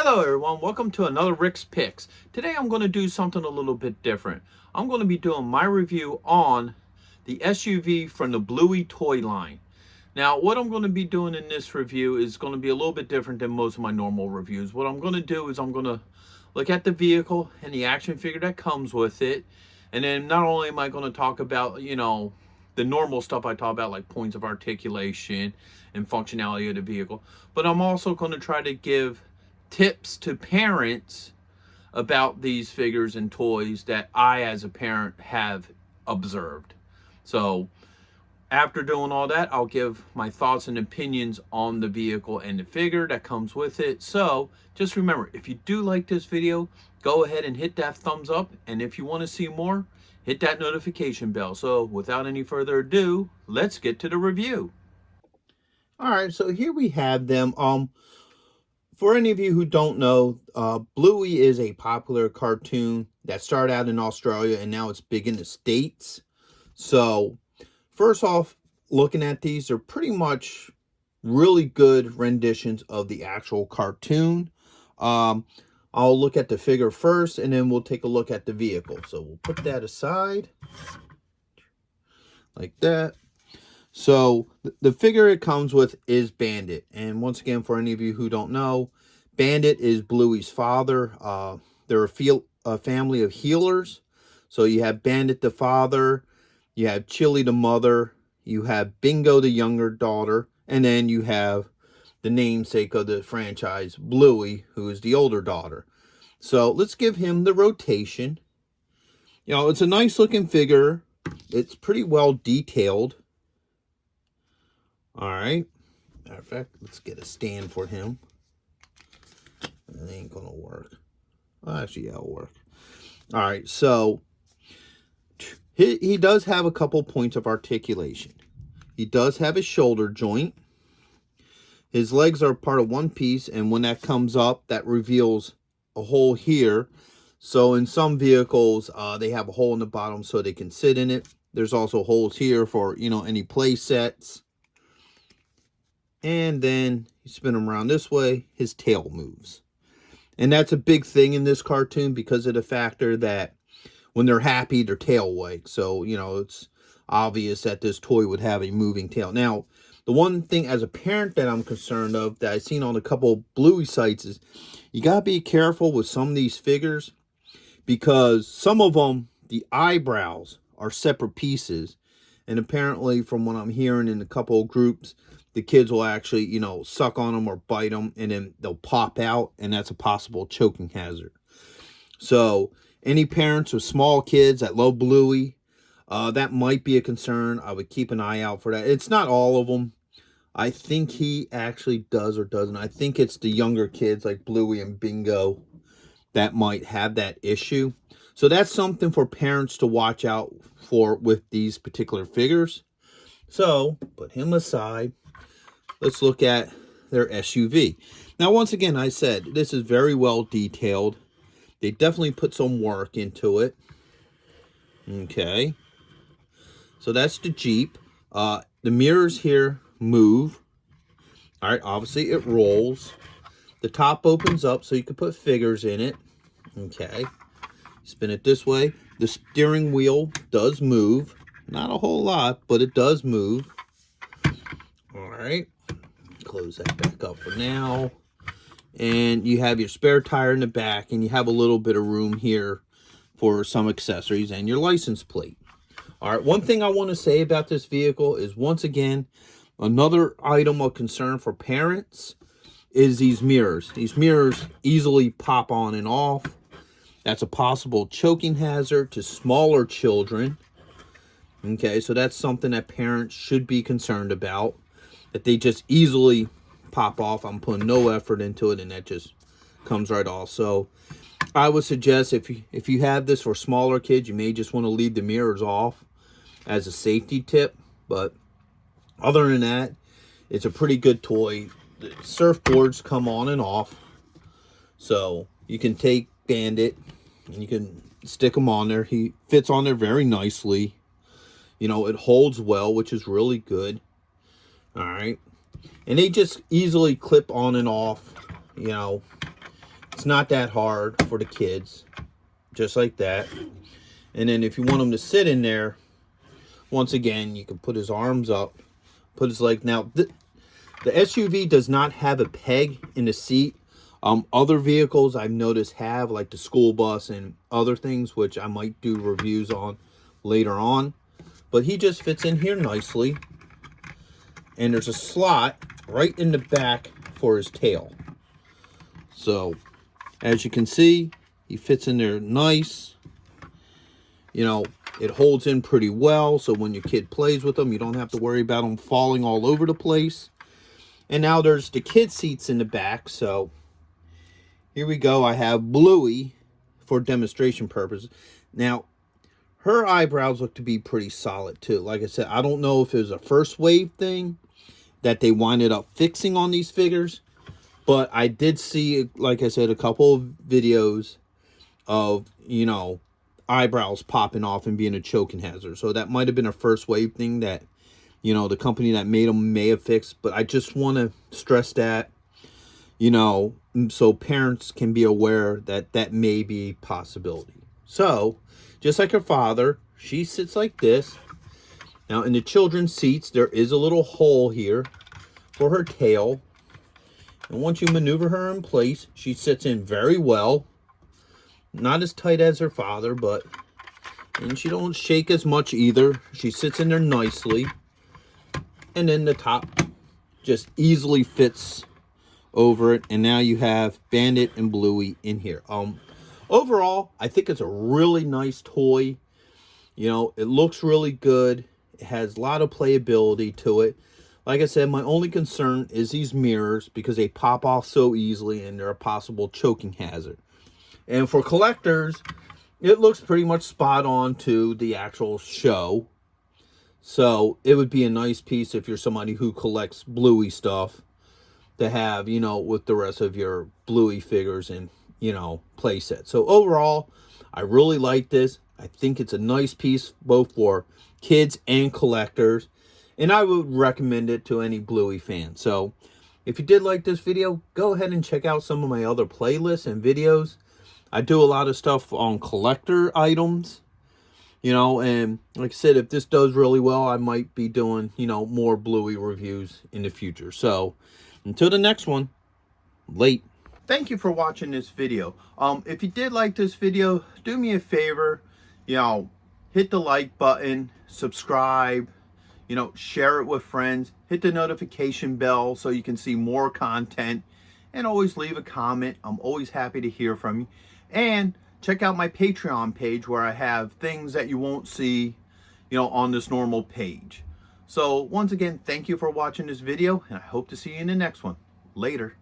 Hello everyone, welcome to another Rick's Picks. Today I'm going to do something a little bit different. I'm going to be doing my review on the SUV from the Bluey toy line. Now what I'm going to be doing in this review is going to be a little bit different than most of my normal reviews. What I'm going to do is I'm going to look at the vehicle and the action figure that comes with it. And then not only am I going to talk about, the normal stuff I talk about like points of articulation and functionality of the vehicle, but I'm also going to try to give tips to parents about these figures and toys that I as a parent have observed. So after doing all that, I'll give my thoughts and opinions on the vehicle and the figure that comes with it. So just remember, if you do like this video, go ahead and hit that thumbs up, and if you want to see more, hit that notification bell. So without any further ado, let's get to the review. All right, so here we have them. For any of you who don't know, Bluey is a popular cartoon that started out in Australia and now it's big in the States. So, first off, looking at these, they're pretty much really good renditions of the actual cartoon. I'll look at the figure first and then we'll take a look at the vehicle. So, we'll put that aside like that. So, the figure it comes with is Bandit. And once again, for any of you who don't know, Bandit is Bluey's father. They're a family of healers. So, you have Bandit the father, you have Chili the mother, you have Bingo the younger daughter, and then you have the namesake of the franchise, Bluey, who is the older daughter. So, let's give him the rotation. You know, it's a nice looking figure. It's pretty well detailed. All right. Matter of fact, let's get a stand for him. It ain't gonna work. Well, actually, yeah, it'll work. All right. So he does have a couple points of articulation. He does have a shoulder joint. His legs are part of one piece, and when that comes up, that reveals a hole here. So in some vehicles, they have a hole in the bottom so they can sit in it. There's also holes here for, any play sets. And then you spin him around this way, his tail moves. And that's a big thing in this cartoon because of the factor that when they're happy, their tail wags. So, it's obvious that this toy would have a moving tail. Now, the one thing as a parent that I'm concerned of that I've seen on a couple Bluey sites is you got to be careful with some of these figures because some of them, the eyebrows are separate pieces. And apparently, from what I'm hearing in a couple of groups, the kids will actually, suck on them or bite them, and then they'll pop out, and that's a possible choking hazard. So, any parents with small kids that love Bluey, that might be a concern. I would keep an eye out for that. It's not all of them. I think he actually does or doesn't. I think it's the younger kids like Bluey and Bingo that might have that issue. So, that's something for parents to watch out for with these particular figures. So, put him aside. Let's look at their SUV. Now, once again, I said, this is very well detailed. They definitely put some work into it. Okay. So that's the Jeep. The mirrors here move. All right, obviously it rolls. The top opens up so you can put figures in it. Okay. Spin it this way. The steering wheel does move. Not a whole lot, but it does move. All right. Close that back up for now. And you have your spare tire in the back, and you have a little bit of room here for some accessories and your license plate. All right, one thing I want to say about this vehicle is, once again, another item of concern for parents is these mirrors. These mirrors easily pop on and off. That's a possible choking hazard to smaller children. Okay, so that's something that parents should be concerned about. That they just easily pop off. I'm putting no effort into it, and that just comes right off. So I would suggest if you have this for smaller kids, you may just want to leave the mirrors off as a safety tip. But other than that, it's a pretty good toy. The surfboards come on and off. So you can take Bandit and you can stick him on there. He fits on there very nicely. It holds well, which is really good. All right. And they just easily clip on and off. It's not that hard for the kids, just like that. And then if you want him to sit in there, once again, you can put his arms up, put his leg. Now, the SUV does not have a peg in the seat. Other vehicles I've noticed have, like the school bus and other things, which I might do reviews on later on. But he just fits in here nicely. And there's a slot right in the back for his tail. So, as you can see, he fits in there nice. You know, it holds in pretty well, so when your kid plays with them, you don't have to worry about them falling all over the place. And now there's the kid seats in the back, so here we go. I have Bluey for demonstration purposes. Now, her eyebrows look to be pretty solid too. Like I said, I don't know if it was a first wave thing that they winded up fixing on these figures, but I did see, like I said, a couple of videos of, you know, eyebrows popping off and being a choking hazard. So that might have been a first wave thing that, you know, the company that made them may have fixed. But I just want to stress that, you know, so parents can be aware that that may be a possibility. So, just like her father, she sits like this. Now, in the children's seats, there is a little hole here for her tail. And once you maneuver her in place, she sits in very well. Not as tight as her father, but... And she don't shake as much either. She sits in there nicely. And then the top just easily fits over it. And now you have Bandit and Bluey in here. Overall, I think it's a really nice toy. You know, it looks really good. It has a lot of playability to it. Like I said, my only concern is these mirrors because they pop off so easily and they're a possible choking hazard. And for collectors, it looks pretty much spot on to the actual show. So it would be a nice piece if you're somebody who collects Bluey stuff to have, you know, with the rest of your Bluey figures and, you know, play set. So overall, I really like this. I think it's a nice piece both for kids and collectors. And I would recommend it to any Bluey fan. So if you did like this video, go ahead and check out some of my other playlists and videos. I do a lot of stuff on collector items, you know, and like I said, if this does really well, I might be doing, you know, more Bluey reviews in the future. So until the next one, late. Thank you for watching this video. If you did like this video, do me a favor, you know, hit the like button, subscribe, you know, share it with friends, hit the notification bell so you can see more content, and always leave a comment. I'm always happy to hear from you. And check out my Patreon page where I have things that you won't see, you know, on this normal page. So once again, thank you for watching this video, and I hope to see you in the next one. Later.